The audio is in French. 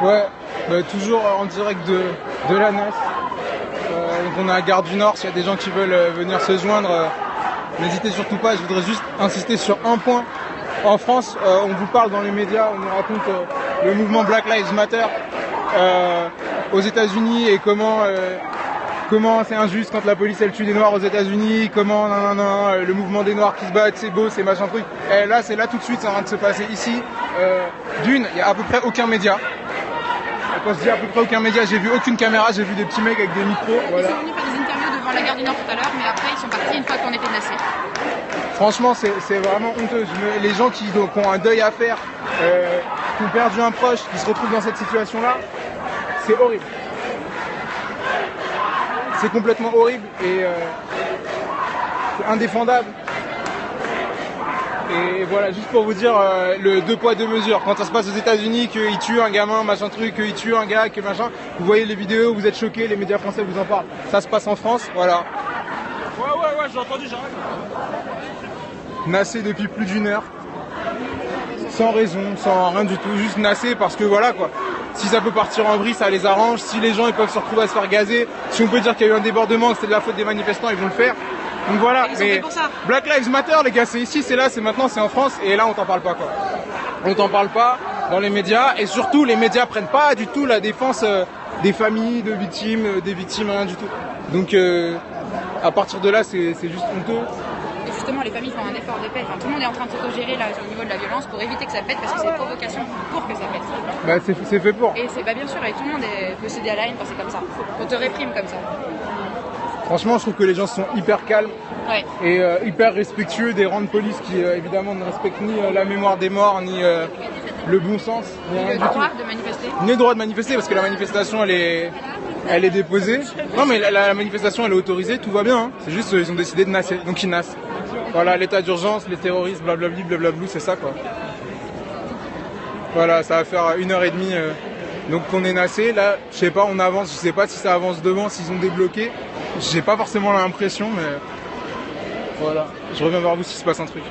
Ouais, toujours en direct de la NAS. Donc on est à Gare du Nord, s'il y a des gens qui veulent venir se joindre, n'hésitez surtout pas. Je voudrais juste insister sur un point. En France, on vous parle dans les médias, on nous raconte le mouvement Black Lives Matter aux États-Unis et comment c'est injuste quand la police elle tue des noirs aux États-Unis, comment le mouvement des noirs qui se battent, c'est beau, c'est machin truc. Et là, c'est là tout de suite, c'est en train de se passer ici. Il y a à peu près aucun média. Quand je dis à peu près aucun média, j'ai vu aucune caméra, j'ai vu des petits mecs avec des micros. Voilà. Ils sont venus faire des interviews devant la Gare du Nord tout à l'heure, mais après ils sont partis une fois qu'on était menacés. Franchement, c'est vraiment honteux. Les gens qui ont un deuil à faire, qui ont perdu un proche, qui se retrouvent dans cette situation-là, c'est horrible. C'est complètement horrible et c'est indéfendable. Et voilà, juste pour vous dire, le 2 poids 2 mesures. Quand ça se passe aux États-Unis, qu'ils tuent un gamin, machin truc, qu'ils tuent un gars, que machin, vous voyez les vidéos, vous êtes choqués, les médias français vous en parlent. Ça se passe en France, voilà. Ouais, j'ai entendu, j'arrête. Nassé depuis plus d'1 heure. Sans raison, sans rien du tout, juste nassé parce que voilà quoi. Si ça peut partir en vrille, ça les arrange. Si les gens ils peuvent se retrouver à se faire gazer, si on peut dire qu'il y a eu un débordement, que c'est de la faute des manifestants, ils vont le faire. Donc voilà, mais Black Lives Matter les gars, c'est ici, c'est là, c'est maintenant, c'est en France et là on t'en parle pas quoi. On t'en parle pas dans les médias et surtout les médias prennent pas du tout la défense des familles de victimes, des victimes, rien du tout. Donc à partir de là c'est juste honteux. Et justement les familles font un effort de paix, enfin, tout le monde est en train de s'autogérer là au niveau de la violence pour éviter que ça pète parce que c'est une provocation pour que ça pète. Bah c'est fait pour. Et c'est bien sûr, et tout le monde peut céder à la haine quand c'est comme ça, qu'on te réprime comme ça. Franchement, je trouve que les gens sont hyper calmes Ouais. et hyper respectueux des rangs de police qui, évidemment, ne respectent ni la mémoire des morts, ni le bon sens, ni rien Le du tout. droit de manifester. Ni le droit de manifester, parce que la manifestation, elle est déposée. Non, mais la manifestation, elle est autorisée, tout va bien. Hein. C'est juste, ils ont décidé de nasser, donc ils nassent. Voilà, l'état d'urgence, les terroristes, blablabli, blablablou, c'est ça, quoi. Voilà, ça va faire 1h30. Donc on est nassé, là, je sais pas, on avance, je sais pas si ça avance devant, s'ils ont débloqué. J'ai pas forcément l'impression, mais voilà. Je reviens vers vous s'il se passe un truc.